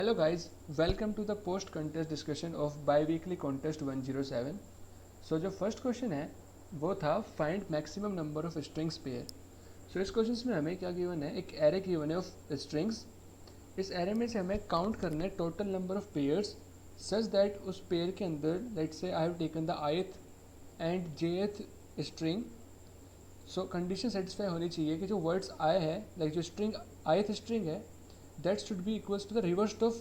Hello guys, welcome to the post contest discussion of bi-weekly contest 107. So जो first question है वो था find maximum number of strings pair. So इस question में हमें क्या गिवन है, एक एरे गिवन है ऑफ स्ट्रिंग्स. इस एरे में से हमें काउंट करना है total number of pairs such that उस पेयर के अंदर let's say I have taken the ith and jth string. So condition satisfy होनी चाहिए कि जो वर्ड्स आए हैं लाइक जो स्ट्रिंग ith स्ट्रिंग है that should be equals to the reverse of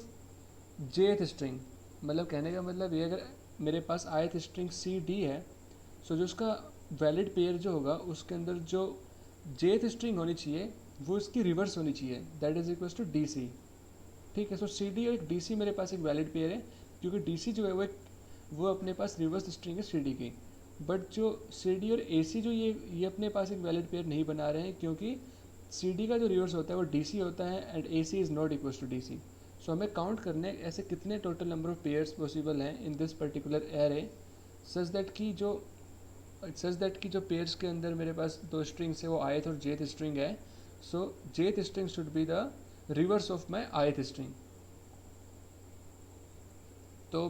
jth string. मतलब कहने का मतलब ये, अगर मेरे पास ith स्ट्रिंग सी डी है सो जो उसका वैलिड पेयर जो होगा उसके अंदर जो जेथ स्ट्रिंग होनी चाहिए वो इसकी रिवर्स होनी चाहिए, that is equals to D C. ठीक है, सो सी डी और एक डी सी मेरे पास एक वैलिड पेयर है क्योंकि डी सी जो है वो अपने पास रिवर्स स्ट्रिंग है सी डी की. बट जो सी डी और ए सी जो ये अपने पास एक वैलिड पेयर नहीं बना रहे हैं क्योंकि सी डी का जो रिवर्स होता है वो डी सी होता है and A C is not equals to D C. So हमें काउंट करने ऐसे कितने total number of pairs possible हैं in this particular array such that की जो पेयर्स के अंदर मेरे पास दो स्ट्रिंग्स है वो ith और jth स्ट्रिंग है. सो jth string should be the reverse of my ith string. तो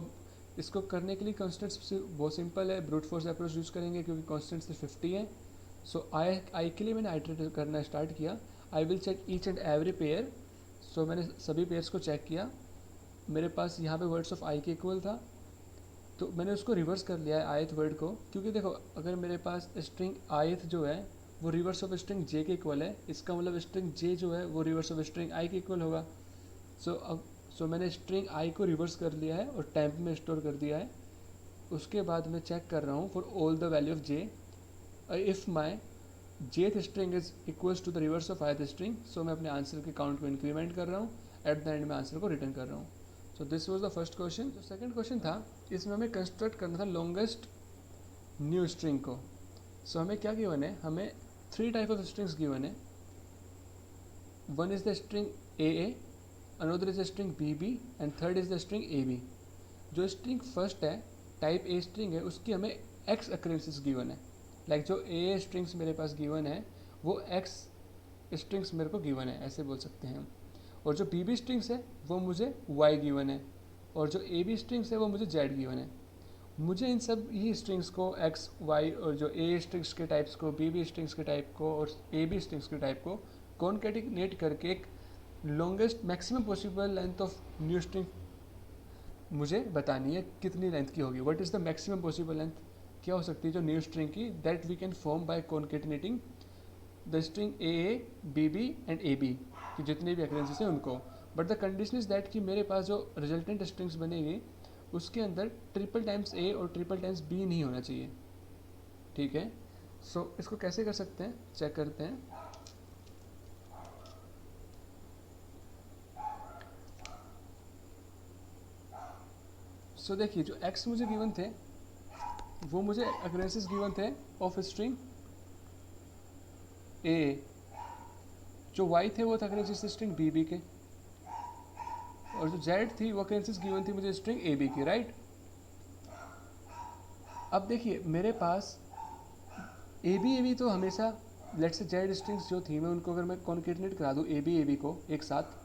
इसको करने के लिए कॉन्स्टेंट्स बहुत सिंपल है, ब्रूट फोर्स अप्रोच यूज़ करेंगे क्योंकि कॉन्स्टेंट्स 50 है. सो आई के लिए मैंने आइटरेट करना स्टार्ट किया. I will check each and every pair. So मैंने सभी पेयर्स को चेक किया. मेरे पास यहाँ पे वर्ड्स ऑफ आई के इक्वल था तो मैंने उसको रिवर्स कर लिया है आयथ वर्ड को, क्योंकि देखो अगर मेरे पास स्ट्रिंग आयथ जो है वो रिवर्स ऑफ स्ट्रिंग जे के इक्वल है, इसका मतलब स्ट्रिंग जे जो है वो रिवर्स ऑफ स्ट्रिंग आई के इक्वल होगा. सो मैंने स्ट्रिंग आई को रिवर्स कर लिया है और टेम्प में स्टोर कर दिया है. उसके बाद मैं चेक कर रहा हूँ for all the value of J. If my jth string is equals to the reverse of ith string so मैं अपने आंसर के काउंट को इंक्रीमेंट कर रहा हूँ. एट द एंड में आंसर को रिटर्न कर रहा हूँ. So this was the first question. जो सेकंड क्वेश्चन था इसमें हमें कंस्ट्रक्ट करना था लॉन्गेस्ट न्यू स्ट्रिंग को. सो हमें क्या गिवन है, हमें three type of strings given है. One is the string A, another is the string B B and third is the string A B. जो स्ट्रिंग फर्स्ट है टाइप ए स्ट्रिंग है उसकी हमें एक्स अक्रेंसेस गिवन है. Like जो A strings मेरे पास given है वो एक्स स्ट्रिंग्स मेरे को गिवन है, ऐसे बोल सकते हैं हम. और जो बी बी स्ट्रिंग्स है वो मुझे वाई गिवन है और जो ए बी स्ट्रिंग्स है वो मुझे जेड गिवन है. मुझे इन सब ही स्ट्रिंग्स को एक्स वाई और जो ए स्ट्रिंग्स के टाइप्स को बी बी स्ट्रिंग्स के टाइप को और ए बी स्ट्रिंग्स के टाइप को कॉन्केटिनेट करके एक longest maximum possible length of new string मुझे बतानी है कितनी लेंथ की होगी. What is the maximum possible length, क्या हो सकती है जो न्यू स्ट्रिंग की, that we can form by concatenating the string A B B and A B कि जितने भी अक्रेंसेस हैं उनको. But the condition is that कि मेरे पास जो रिजल्टेंट स्ट्रिंग्स बनेगी उसके अंदर ट्रिपल टाइम्स ए और ट्रिपल टाइम्स बी नहीं होना चाहिए. ठीक है, सो इसको कैसे कर सकते हैं चेक करते हैं. सो देखिए जो एक्स मुझे गिवन थे वो मुझे अक्रेंसेस गिवन थे ऑफ स्ट्रिंग ए. जो वाई थे वो थे अक्रेंसेस स्ट्रिंग बी बी के और जो जेड थी वो अक्रेंसेस गिवन थी मुझे स्ट्रिंग ए बी की. राइट, अब देखिए मेरे पास ए बी तो हमेशा लेट से जेड स्ट्रिंग्स जो थी मैं उनको अगर मैं कॉन्केटिनेट करा दूँ ए बी को एक साथ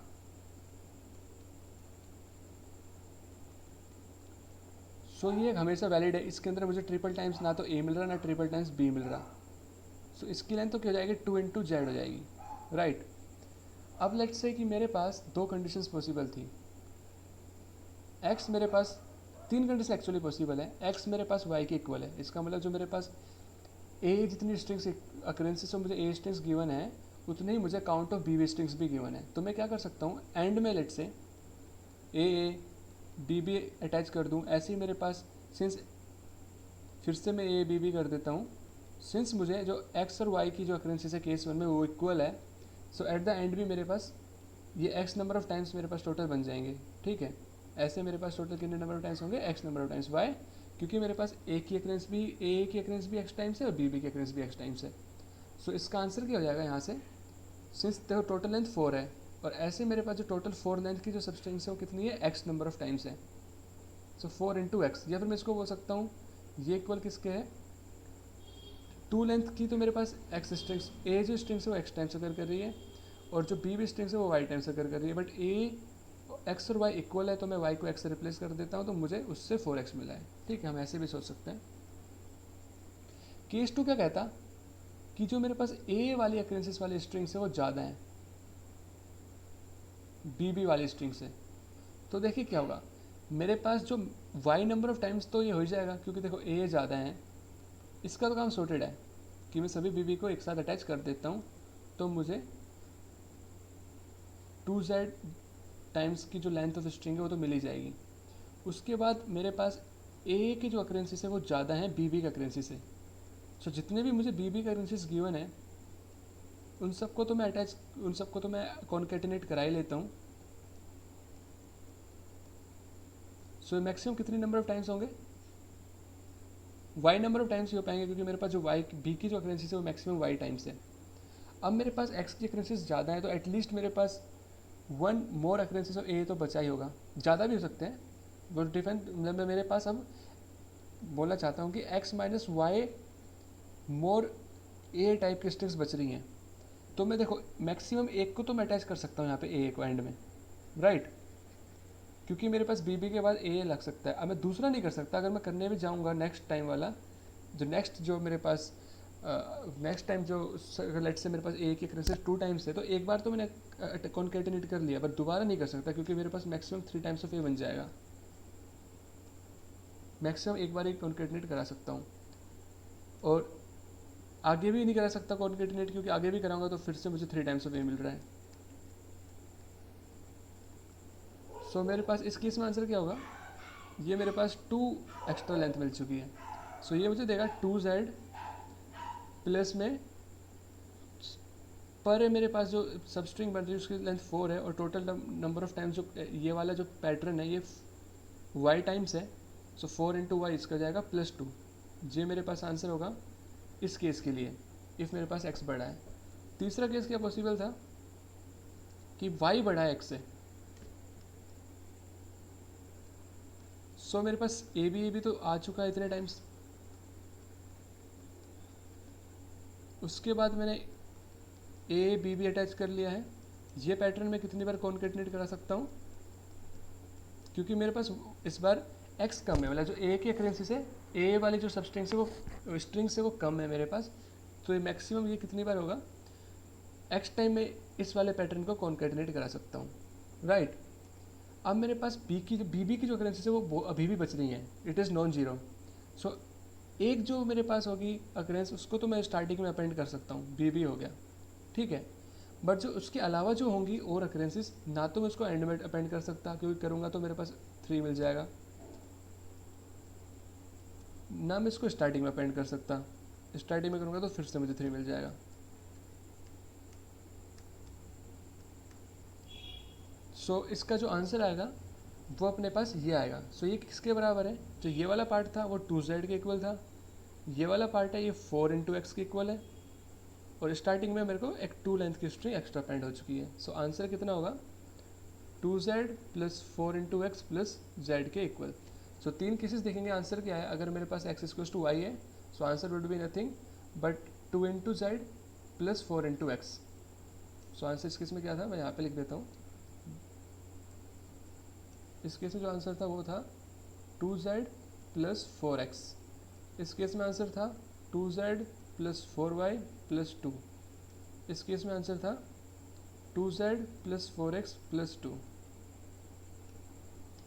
सो ये हमेशा वैलिड है. इसके अंदर मुझे ट्रिपल टाइम्स ना तो ए मिल रहा ना ट्रिपल टाइम्स बी मिल रहा. सो इसकी लेंथ तो क्या हो जाएगी 2 इंटू जेड हो जाएगी. राइट, अब लेट्स से कि मेरे पास दो कंडीशंस पॉसिबल थी. एक्स मेरे पास तीन कंडीशन एक्चुअली पॉसिबल है. एक्स मेरे पास वाई के इक्वल है, इसका मतलब जो मेरे पास ए जितनी स्ट्रिंग्स अक्रेंसेस से मुझे ए स्ट्रिंग्स गिवन है उतने ही मुझे count of B B strings भी गिवन है. तो मैं क्या कर सकता हूँ एंड में लेट से ए बी बी अटैच कर दूँ. ऐसे ही मेरे पास सिंस फिर से मैं ए बी कर देता हूँ. सिंस मुझे जो एक्स और वाई की जो अक्रेंसेस है केस वन में वो इक्वल है सो एट द एंड भी मेरे पास ये एक्स नंबर ऑफ टाइम्स मेरे पास टोटल बन जाएंगे. ठीक है, ऐसे मेरे पास टोटल कितने नंबर ऑफ टाइम्स होंगे, X number of times. Y, क्योंकि मेरे पास ए की अक्रेंस भी एक्स टाइम्स है और बी की अक्रेंस भी एक्स टाइम्स है. सो इसका आंसर क्या हो जाएगा यहाँ से, सिंस देखो टोटल लेंथ 4 है और ऐसे मेरे पास जो टोटल 4 लेंथ की जो सब्सटेंस है वो कितनी है, एक्स नंबर ऑफ टाइम्स है. सो 4 इंटू एक्स, या फिर मैं इसको बोल सकता हूँ ये इक्वल किसके है, 2 लेंथ की तो मेरे पास एक्स स्ट्रिंग्स ए जो स्ट्रिंग्स है वो एक्स टाइम्स अगर कर रही है और जो बी स्ट्रिंग्स है वो वाई टाइम्स अगर कर रही है. बट ए x और y इक्वल है तो मैं y को x से रिप्लेस कर देता हूँ, तो मुझे उससे 4x मिला है। ठीक है, हम ऐसे भी सोच सकते हैं। केस 2 क्या कहता कि जो मेरे पास a वाली अक्रेंसेस वाली स्ट्रिंग से वो ज़्यादा है bb वाली स्ट्रिंग से। तो देखिए क्या होगा, मेरे पास जो y नंबर ऑफ टाइम्स तो ये हो जाएगा, क्योंकि देखो a ज़्यादा है, इसका तो काम सॉर्टेड है कि मैं सभी bb को एक साथ अटैच कर देता हूँ, तो मुझे 2z टाइम्स की जो लेंथ ऑफ स्ट्रिंग है वो तो मिल ही जाएगी। उसके बाद मेरे पास a की जो अक्रेंसीज है वो ज़्यादा है bb के अक्रेंसी से। सो जितने भी मुझे bb के अक्रेंसीज गिवन है उन सबको तो मैं कॉन्केटिनेट करा ही लेता हूँ। सो मैक्सिमम कितनी नंबर ऑफ टाइम्स होंगे, y नंबर ऑफ टाइम्स ही हो पाएंगे, क्योंकि मेरे पास जो y b की जो अक्रेंसीज है वो मैक्सिमम y टाइम्स है। अब मेरे पास x की अक्रेंसीज ज़्यादा है, तो एटलीस्ट मेरे पास 1 मोर अक्रेंसीज ऑफ a तो बचा ही होगा, ज़्यादा भी हो सकते हैं, वो डिफरेंट। मतलब मेरे पास अब बोलना चाहता हूँ कि x minus Y more a type की स्ट्रिंग्स बच रही हैं, तो मैं देखो मैक्सिमम एक को तो मैं अटैच कर सकता हूँ यहाँ पे a को एंड में, राइट, क्योंकि मेरे पास bb के बाद a लग सकता है। अब मैं दूसरा नहीं कर सकता, अगर मैं करने भी जाऊँगा नेक्स्ट टाइम वाला, जो मेरे पास नेक्स्ट टाइम जो लेट से मेरे पास a की अक्रेंसीज 2 टाइम्स है, तो एक बार तो मैंने कॉन्केटिनेट कर लिया, पर दोबारा नहीं कर सकता, क्योंकि मेरे पास मैक्सिमम 3 टाइम्स ऑफ a बन जाएगा। मैक्सिमम एक बार ही कॉन्केटिनेट करा सकता हूँ, और आगे भी नहीं करा सकता कॉन्केटिनेट, क्योंकि आगे भी कराऊंगा तो फिर से मुझे 3 टाइम्स ऑफ a मिल रहा है। सो मेरे पास इस केस में आंसर क्या होगा, ये मेरे पास 2 एक्स्ट्रा लेंथ मिल चुकी है। सो ये मुझे देगा 2z प्लस में पर मेरे पास जो सबस्ट्रिंग बन रही है उसकी लेंथ 4 है, और टोटल नंबर ऑफ टाइम्स जो ये वाला जो पैटर्न है ये y टाइम्स है। सो 4 इंटू वाई इसका जाएगा +2। ये मेरे पास आंसर होगा इस केस के लिए, इफ़ मेरे पास x बड़ा है। तीसरा केस क्या पॉसिबल था कि y बड़ा है x से। सो मेरे पास ए बी तो आ चुका है इतने टाइम्स। उसके बाद मैंने ए बी अटैच कर लिया है। ये पैटर्न मैं कितनी बार कॉन्केटिनेट करा सकता हूँ, क्योंकि मेरे पास इस बार x कम है, मतलब जो a की अक्रेंसी से a वाली जो सबस्ट्रिंग से वो स्ट्रिंग से वो कम है मेरे पास, तो ये मैक्सिमम ये कितनी बार होगा, x टाइम में इस वाले पैटर्न को कॉन्केटिनेट करा सकता हूँ, राइट। अब मेरे पास bb की जो अक्रेंसी है वो अभी भी बच रही है, इट इज़ नॉन जीरो। सो एक जो मेरे पास होगी अक्रेंस उसको तो मैं स्टार्टिंग में अपेंड कर सकता हूँ, bb हो गया, ठीक है। बट जो उसके अलावा जो होंगी और अक्रेंसीज, ना तो मैं उसको एंड में अपेंड कर सकता, क्योंकि करूँगा तो मेरे पास 3 मिल जाएगा, ना मैं इसको स्टार्टिंग में अपेंड कर सकता, स्टार्टिंग में करूँगा तो फिर से मुझे 3 मिल जाएगा। सो इसका जो आंसर आएगा वो अपने पास ये आएगा। सो ये किसके बराबर है, जो ये वाला पार्ट था वो 2z के इक्वल था, ये वाला पार्ट है ये 4 इंटू एक्स के इक्वल है, और स्टार्टिंग में मेरे को एक 2 लेंथ की स्ट्रिंग एक्स्ट्रा अपेंड हो चुकी है। सो आंसर कितना होगा, 2z plus 4 into x plus Z के इक्वल। सो 3 केसेस देखेंगे आंसर क्या है। अगर मेरे पास x इक्वल्स टू वाई है, so answer would be nothing but 2 into Z plus 4 into x. So answer इस केस में क्या था, मैं यहाँ पे लिख देता हूँ। इस केस में जो आंसर था वो था 2z प्लस 4x। इस केस में आंसर था 2z प्लस 4y प्लस 2। इस केस में आंसर था 2z प्लस 4x प्लस 2।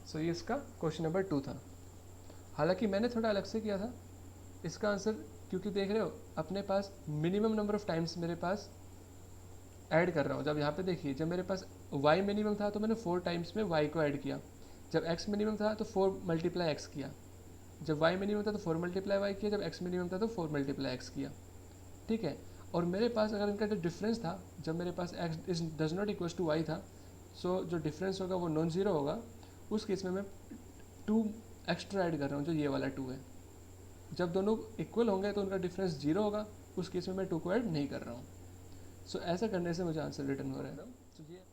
सो ये इसका क्वेश्चन नंबर 2 था। हालांकि मैंने थोड़ा अलग से किया था इसका आंसर, क्योंकि देख रहे हो अपने पास मिनिमम नंबर ऑफ टाइम्स मेरे पास ऐड कर रहा हूँ। जब यहाँ पे देखिए, जब मेरे पास y मिनिमम था तो मैंने 4 टाइम्स में y को ऐड किया, जब x मिनिमम था तो 4 मल्टीप्लाई x किया, जब y मिनिमम था तो 4 मल्टीप्लाई y किया, जब x मिनिमम था तो 4 मल्टीप्लाई x किया, ठीक है। और मेरे पास अगर इनका जो डिफरेंस था, जब मेरे पास x is does not equals to y था, सो जो डिफरेंस होगा वो नॉन जीरो होगा। उस केस में मैं 2 एक्स्ट्रा ऐड कर रहा हूँ, जो ये वाला 2 है। जब दोनों इक्वल होंगे तो उनका डिफरेंस जीरो होगा, उस केस में मैं 2 को ऐड नहीं कर रहा हूँ। सो ऐसा करने से मुझे आंसर रिटर्न हो रहा है।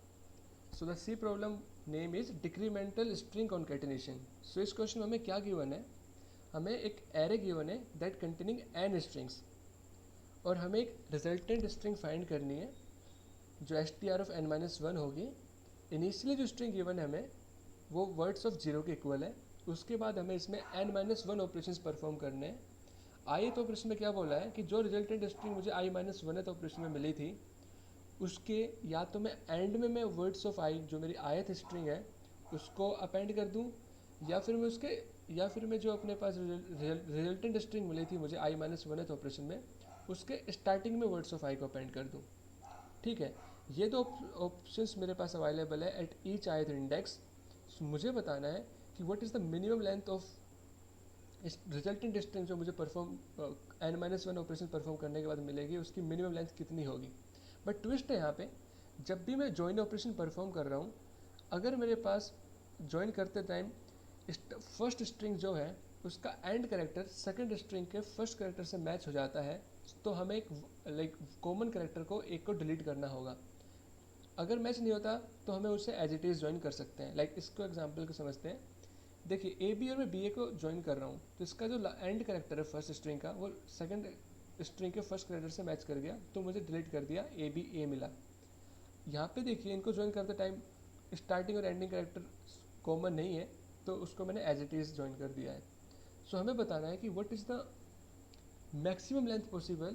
So the C problem name is decremental string concatenation. So इस क्वेश्चन में हमें क्या गिवन है, हमें एक एरे गिवन है दैट कंटेनिंग n स्ट्रिंग्स, और हमें एक रिजल्टेंट स्ट्रिंग फाइंड करनी है जो str ऑफ n-1 होगी इनिशियली जो स्ट्रिंग गिवन है हमें वो वर्ड्स ऑफ जीरो के इक्वल है। उसके बाद हमें इसमें n-1 ऑपरेशंस परफॉर्म करने हैं। ith ऑपरेशन में क्या बोला है कि जो रिजल्टेंट स्ट्रिंग मुझे i-1th ऑपरेशन में मिली थी उसके या तो मैं एंड में मैं वर्ड्स ऑफ आई जो मेरी ith स्ट्रिंग है उसको अपेंड कर दूं, या फिर मैं उसके या फिर मैं जो अपने पास रिजल्टेंट स्ट्रिंग मिली थी मुझे i-1th ऑपरेशन में उसके स्टार्टिंग में वर्ड्स ऑफ आई को अपेंड कर दूं। ठीक है, ये दो ऑप्शंस मेरे पास अवेलेबल है एट ईच ith इंडेक्स। मुझे बताना है कि what is the minimum length of resultant string जो मुझे परफॉर्म n-1 ऑपरेशन परफॉर्म करने के बाद मिलेगी उसकी मिनिमम लेंथ कितनी होगी। बट ट्विस्ट है यहाँ पे, जब भी मैं जॉइन ऑपरेशन परफॉर्म कर रहा हूँ अगर मेरे पास जॉइन करते टाइम फर्स्ट स्ट्रिंग जो है उसका एंड करेक्टर सेकंड स्ट्रिंग के फर्स्ट करेक्टर से मैच हो जाता है तो हमें एक कॉमन करेक्टर को एक को डिलीट करना होगा। अगर मैच नहीं होता तो हमें उसे एज इट इज़ ज्वाइन कर सकते हैं। इसको एग्जाम्पल को समझते हैं। देखिए ए बी और मैं बी ए को ज्वाइन कर रहा हूँ तो इसका जो एंड करेक्टर है फर्स्ट स्ट्रिंग का वो सेकंड स्ट्रिंग के फर्स्ट करेक्टर से मैच कर गया तो मुझे डिलीट कर दिया ए बी ए मिला। यहाँ पे देखिए इनको ज्वाइन करते टाइम स्टार्टिंग और एंडिंग करेक्टर कॉमन नहीं है तो उसको मैंने एज इट इज़ ज्वाइन कर दिया है। सो हमें बताना है कि what is the maximum length possible,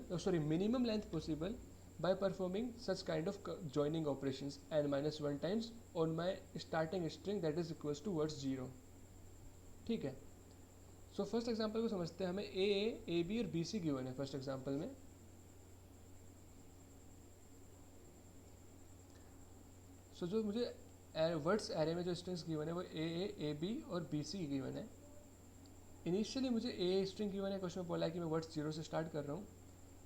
minimum length possible by performing such kind of joining operations n-1 times on my starting string that is equals to words 0। ठीक है, so first example को समझते हैं। हमें ए बी और B C given है first example में। सो जो मुझे वर्ड्स एरे में जो स्ट्रिंग्स गिवन है वो ए बी और बी सी गिवन है। इनिशियली मुझे ए स्ट्रिंग गिवन है, क्वेश्चन में बोला है कि मैं वर्ड्स 0 से स्टार्ट कर रहा हूँ।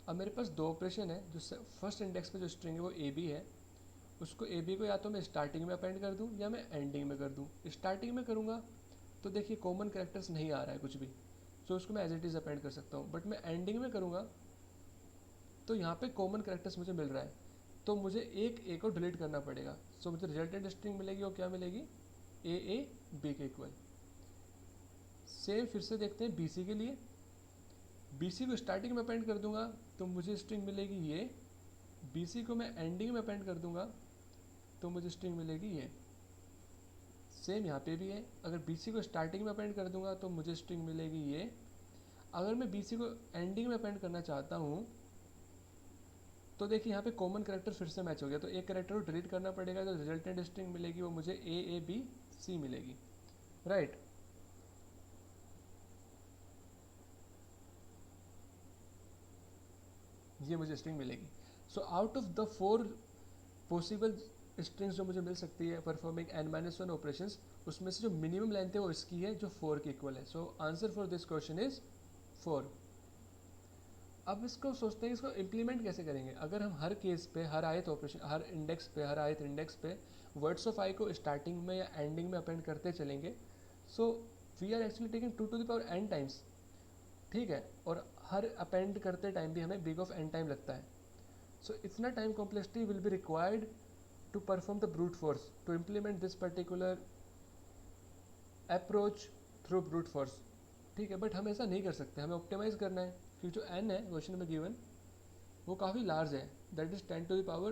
अब मेरे पास दो ऑपरेशन है, जो फर्स्ट इंडेक्स पे जो स्ट्रिंग है वो ए बी है, उसको ए बी को या तो मैं स्टार्टिंग में अपेंड कर दूँ या मैं एंडिंग में कर दूँ। स्टार्टिंग में करूँगा तो देखिए कॉमन कैरेक्टर्स नहीं आ रहा है कुछ भी, तो उसको मैं एज इट इज़ अपेंड कर सकता हूँ। बट मैं एंडिंग में करूँगा तो यहाँ पे कॉमन कैरेक्टर्स मुझे मिल रहा है तो मुझे एक ए को डिलीट करना पड़ेगा। सो मुझे रिजल्टेंट स्ट्रिंग मिलेगी वो क्या मिलेगी, ए बी के इक्वल। सेम फिर से देखते हैं बी सी के लिए। बी सी को स्टार्टिंग में अपेंड कर दूंगा तो मुझे स्ट्रिंग मिलेगी ये। बी सी को मैं एंडिंग में अपेंड कर दूंगा तो मुझे स्ट्रिंग मिलेगी ये। सेम यहाँ पे भी है, अगर बी सी को स्टार्टिंग में अपेंड कर दूंगा तो मुझे स्ट्रिंग मिलेगी ये। अगर मैं बी सी को एंडिंग में अपेंड करना चाहता हूँ तो देखिए यहाँ पे कॉमन करेक्टर फिर से मैच हो गया तो एक करेक्टर को डिलीट करना पड़ेगा, तो रिजल्टेंट स्ट्रिंग मिलेगी वो मुझे ए बी सी मिलेगी। राइट, ये मुझे स्ट्रिंग मिलेगी। So out of the 4 possible strings जो मुझे मिल सकती है परफॉर्मिंग n-1 ऑपरेशंस, उसमें से जो मिनिमम लेंथ है वो इसकी है जो 4 के इक्वल है। So answer for this question is 4। अब इसको सोचते हैं इसको इम्प्लीमेंट कैसे करेंगे। अगर हम हर केस पे हर आयत ऑपरेशन हर इंडेक्स पे वर्ड्स ऑफ आई को स्टार्टिंग में या एंडिंग में अपेंड करते चलेंगे, so we are actually taking 2 to the power n times. ठीक है, और हर अपेंड करते टाइम भी हमें बिग ऑफ n टाइम लगता है। सो इतना time complexity will be required to perform the brute force to implement this particular approach through brute force। ठीक है, बट हम ऐसा नहीं कर सकते, हमें ऑप्टिमाइज करना है क्योंकि जो n है क्वेश्चन में गिवन वो काफ़ी लार्ज है, that is 10 to the power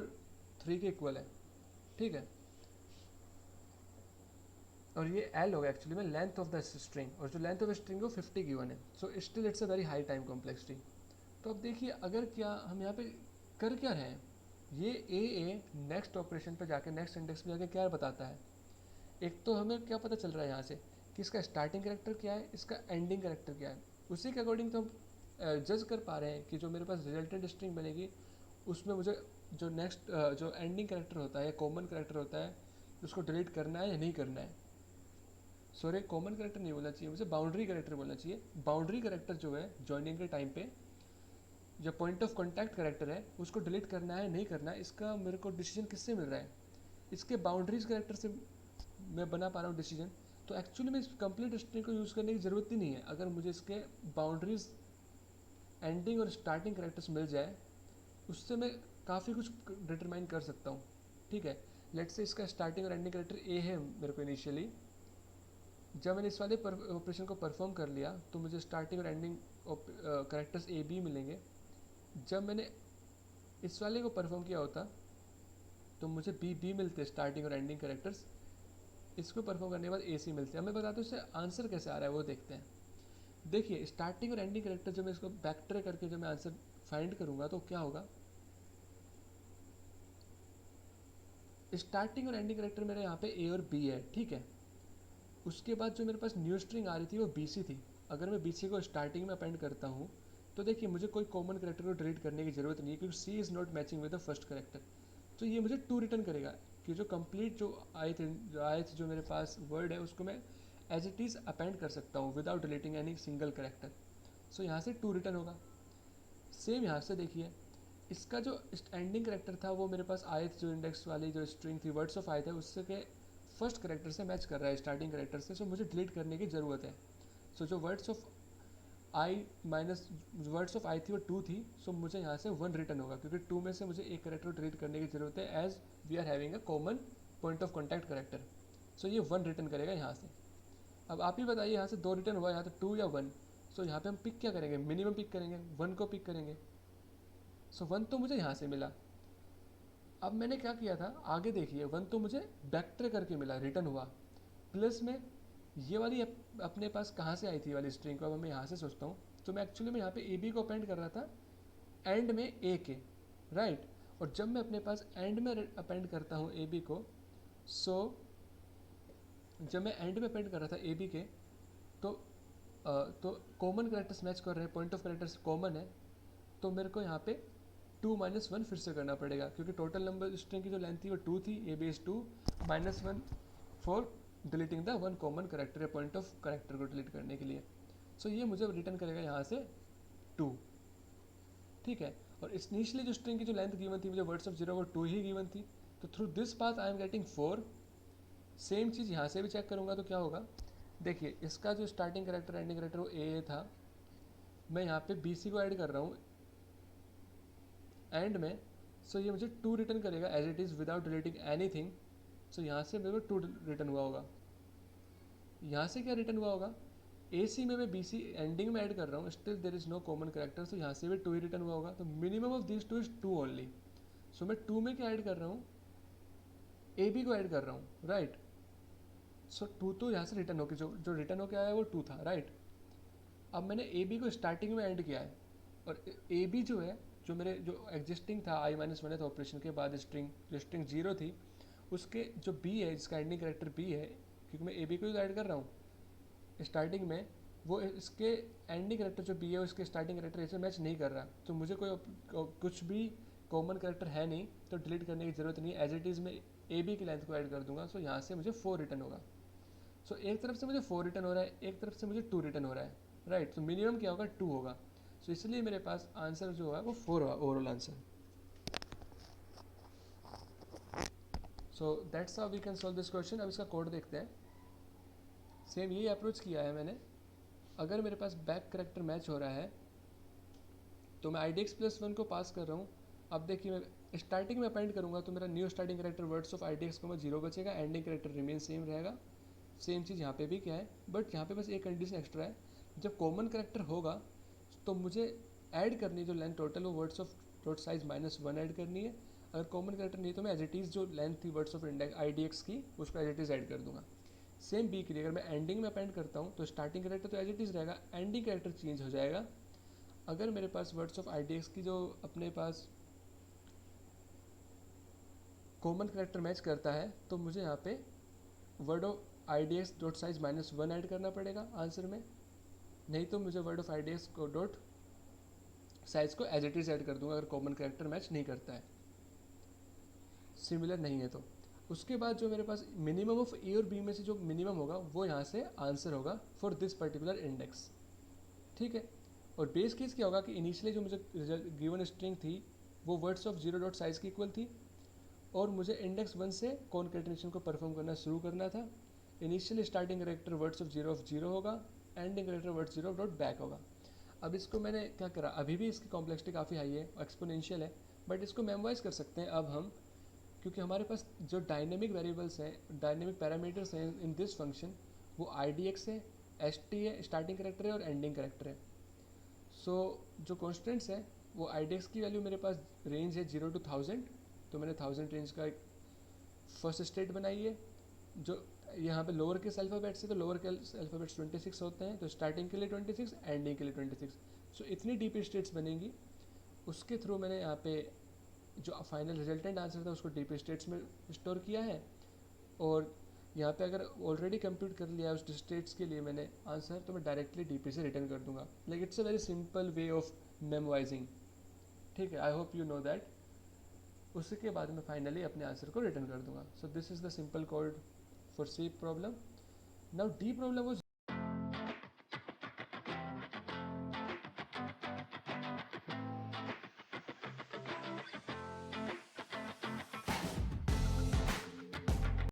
3 के इक्वल है। ठीक है, और ये L होगा एक्चुअली में लेंथ ऑफ द स्ट्रिंग, और जो लेंथ ऑफ स्ट्रिंग है वो 50 गिवन है। So still it's a very high time complexity. तो अब देखिए अगर क्या हम यहाँ पे कर क्या रहे हैं, ये ए नेक्स्ट ऑपरेशन पे जाके नेक्स्ट इंडेक्स पे जाके क्या बताता है। एक तो हमें क्या पता चल रहा है यहाँ से कि इसका स्टार्टिंग कैरेक्टर क्या है, इसका एंडिंग कैरेक्टर क्या है। उसी के अकॉर्डिंग तो हम जज कर पा रहे हैं कि जो मेरे पास रिजल्टेंट स्ट्रिंग बनेगी उसमें मुझे जो नेक्स्ट जो एंडिंग कैरेक्टर होता है या कॉमन कैरेक्टर होता है उसको डिलीट करना है या नहीं करना है। सॉरी, कॉमन कैरेक्टर नहीं बोलना चाहिए, मुझे बाउंड्री कैरेक्टर बोलना चाहिए। बाउंड्री कैरेक्टर जो है जॉइनिंग के टाइम पे जो पॉइंट ऑफ कॉन्टैक्ट कैरेक्टर है उसको डिलीट करना है नहीं करना है, इसका मेरे को डिसीजन किससे मिल रहा है, इसके बाउंड्रीज कैरेक्टर से मैं बना पा रहा हूँ डिसीजन। तो एक्चुअली में इस कंप्लीट स्ट्रिंग को यूज़ करने की ज़रूरत ही नहीं है। अगर मुझे इसके बाउंड्रीज एंडिंग और स्टार्टिंग कैरेक्टर्स मिल जाए उससे मैं काफ़ी कुछ डिटरमाइन कर सकता हूँ। ठीक है, लेट्स से इसका स्टार्टिंग और एंडिंग कैरेक्टर ए है मेरे को इनिशियली। जब मैंने इस वाले ऑपरेशन को परफॉर्म कर लिया तो मुझे स्टार्टिंग और एंडिंग कैरेक्टर्स ए बी मिलेंगे। जब मैंने इस वाले को परफॉर्म किया होता तो मुझे बी मिलते हैं स्टार्टिंग और एंडिंग कैरेक्टर्स। इसको परफॉर्म करने के बाद AC मिलते हैं। अब मैं बताता हूँ इससे आंसर कैसे आ रहा है वो देखते हैं। देखिए स्टार्टिंग और एंडिंग कैरेक्टर जब मैं इसको बैक ट्रैक करके जब मैं आंसर फाइंड करूँगा तो क्या होगा, स्टार्टिंग और एंडिंग कैरेक्टर मेरे यहाँ पे A और B है, ठीक है। उसके बाद जो मेरे पास न्यू स्ट्रिंग आ रही थी वो BC थी। अगर मैं BC को स्टार्टिंग में अपेंड करता हूँ तो देखिए मुझे कोई कॉमन कैरेक्टर को डिलीट करने की ज़रूरत नहीं है, क्योंकि C is not matching with the first character. तो ये मुझे 2 रिटर्न करेगा कि जो कंप्लीट जो आए थे जो मेरे पास वर्ड है उसको मैं एज इट इज़ अपेंड कर सकता हूँ without deleting any single character. So यहाँ से 2 रिटर्न होगा। सेम यहाँ से देखिए इसका जो एंडिंग कैरेक्टर था वो मेरे पास आए थे, जो इंडेक्स वाली जो स्ट्रिंग थी वर्ड्स ऑफ आए थे उससे के फर्स्ट कैरेक्टर से मैच कर रहा है स्टार्टिंग कैरेक्टर से। सो मुझे डिलीट करने की ज़रूरत है। सो जो words of I minus words of I थी वो 2 थी। सो मुझे यहाँ से 1 रिटर्न होगा, क्योंकि 2 में से मुझे एक कैरेक्टर डिलीट करने की ज़रूरत है as we are having a common point of contact character. So ये 1 रिटर्न करेगा यहाँ से। अब आप ही बताइए यहाँ से 2 रिटर्न हुआ, यहाँ तो 2 या 1। सो यहाँ पे हम पिक क्या करेंगे, मिनिमम पिक करेंगे, 1 को पिक करेंगे। सो 1 तो मुझे यहाँ से मिला। अब मैंने क्या किया था आगे देखिए, 1 तो मुझे बैक ट्रैक करके मिला, रिटर्न हुआ। प्लस में ये वाली अपने पास कहाँ से आई थी वाली स्ट्रिंग को, अब मैं यहाँ से सोचता हूँ तो मैं एक्चुअली में यहाँ पे AB को अपेंड कर रहा था एंड में A के, राइट। और जब मैं अपने पास एंड में अपेंड करता हूँ AB को, सो जब मैं एंड में अपेंड कर रहा था AB के तो तो कॉमन कैरेक्टर्स मैच कर रहे हैं, पॉइंट ऑफ कैरेक्टर्स कॉमन है। तो मेरे को यहाँ पे 2 - 1 फिर से करना पड़ेगा, क्योंकि टोटल नंबर स्ट्रिंग की जो लेंथ थी वो 2 थी, A base 2 -1 for deleting the 1 common character या पॉइंट ऑफ कैरेक्टर को डिलीट करने के लिए। सो ये मुझे रिटर्न करेगा यहाँ से 2, ठीक है। और इनिशियली जो स्ट्रिंग की जो लेंथ गिवन थी मुझे वर्ड्स ऑफ 0 वो 2 ही गिवन थी। तो through this path I am getting 4। Same चीज़ यहाँ से भी चेक करूँगा तो क्या होगा, देखिए इसका जो स्टार्टिंग कैरेक्टर एंडिंग कैरेक्टर वो A था, मैं यहाँ पे BC को ऐड कर रहा हूँ एंड में। सो ये मुझे 2 रिटर्न करेगा as it is without deleting anything. So यहाँ से मेरे को 2 रिटर्न हुआ होगा। यहाँ से क्या रिटर्न हुआ होगा, AC में मैं BC एंडिंग में ऐड कर रहा हूँ, still there is no common character. So यहाँ से भी 2 ही रिटर्न हुआ होगा। तो minimum of this 2 is 2 only. So मैं 2 में क्या ऐड कर रहा हूँ, AB को ऐड कर रहा हूँ, राइट। सो 2 तो यहाँ से रिटर्न होकर जो रिटर्न होकर आया वो 2 था, राइट। अब मैंने AB को स्टार्टिंग में ऐड किया है, और AB जो है जो मेरे जो एग्जिस्टिंग था I-1 ऑपरेशन के बाद स्ट्रिंग जो स्ट्रिंग 0 थी उसके जो B है जिसका एंडिंग कैरेक्टर B है, क्योंकि मैं AB को ही ऐड कर रहा हूँ स्टार्टिंग में, वो इसके एंडिंग कैरेक्टर जो B है उसके स्टार्टिंग कैरेक्टर ऐसे मैच नहीं कर रहा। तो मुझे कोई कुछ भी कॉमन कैरेक्टर है नहीं, तो डिलीट करने की ज़रूरत नहीं है, एज इट इज़ मैं AB की लेंथ को ऐड कर दूंगा। सो यहाँ से मुझे 4 रिटर्न होगा। सो एक तरफ से मुझे 4 रिटर्न हो रहा है, एक तरफ से मुझे 2 रिटर्न हो रहा है, राइट। तो मिनिमम क्या होगा, 2 होगा। सो इसलिए मेरे पास आंसर जो है वो 4 होगा, overall answer. So that's how we can solve this question. अब इसका कोड देखते हैं। सेम यही अप्रोच किया है मैंने। अगर मेरे पास बैक करेक्टर मैच हो रहा है तो मैं IDX+1 को पास कर रहा हूँ। अब देखिए मैं स्टार्टिंग में अपेंड करूँगा तो मेरा new starting character words of IDX को 0 बचेगा, एंडिंग करेक्टर रिमेन सेम रहेगा। सेम चीज़ यहाँ पे भी क्या है, बट यहाँ पे बस एक कंडीशन एक्स्ट्रा है, जब कॉमन करेक्टर होगा तो मुझे ऐड करनी है जो लेंथ टोटल वो words of dot size -1 add करनी है। अगर कॉमन करेक्टर नहीं तो मैं एज इट इज़ जो लेंथ थी वर्ड्स ऑफ इंडेक्स IDX की उसको एज इट इज़ ऐड कर दूंगा। सेम B के लिए अगर मैं एंडिंग में अपेंड करता हूँ तो स्टार्टिंग करेक्टर तो एज इट इज़ रहेगा, एंडिंग करेक्टर चेंज हो जाएगा। अगर मेरे पास वर्ड्स ऑफ IDX की जो अपने पास कॉमन करेक्टर मैच करता है तो मुझे यहाँ पे word of IDX dot size -1 add करना पड़ेगा आंसर में, नहीं तो मुझे word of IDX co dot size को एज इट इज़ ऐड कर दूंगा अगर कॉमन करेक्टर मैच नहीं करता है, सिमिलर नहीं है तो। उसके बाद जो मेरे पास मिनिमम ऑफ A और B में से जो मिनिमम होगा वो यहाँ से आंसर होगा फॉर दिस पर्टिकुलर इंडेक्स, ठीक है। और बेस केस क्या होगा कि इनिशियली जो मुझे गिवन स्ट्रिंग थी वो वर्ड्स ऑफ 0 डॉट साइज की इक्वल थी, और मुझे इंडेक्स 1 से कॉन्केटेनेशन को परफॉर्म करना शुरू करना था। Initial starting character words of 0 होगा, ending character words 0 dot back होगा। अब इसको मैंने क्या करा, अभी भी इसकी कॉम्प्लेक्सिटी काफ़ी हाई है, एक्सपोनेंशियल है, बट इसको मेमोराइज कर सकते हैं अब हम, क्योंकि हमारे पास जो डायनेमिक वेरिएबल्स हैं, डायनेमिक पैरामीटर्स हैं इन दिस फंक्शन, वो IDX है, ST है स्टार्टिंग करेक्टर है और एंडिंग करेक्टर है। सो जो कॉन्स्टेंट्स हैं वो IDX की वैल्यू मेरे पास रेंज है 0 to 1000, तो मैंने 1000 रेंज का एक फर्स्ट स्टेट बनाइए, जो यहाँ पे लोअर केस अल्फ़ाबेट से, तो लोअर केस अल्फ़ाबेट्स 26 होते हैं, तो स्टार्टिंग के लिए 26, एंडिंग के लिए 26। सो इतनी डीप स्टेट्स बनेंगी, उसके थ्रू मैंने यहाँ पे जो फाइनल रिजल्टेंट आंसर था उसको डीप स्टेट्स में स्टोर किया है। और यहाँ पे अगर ऑलरेडी कंप्यूट कर लिया उस स्टेट्स के लिए मैंने आंसर, तो मैं डायरेक्टली डीपी से रिटर्न कर दूंगा। Like it's a very simple way of memorising, ठीक है। I hope you know that. उसके बाद मैं फाइनली अपने आंसर को रिटर्न कर दूंगा। So this is the simple code for C problem. Now D problem was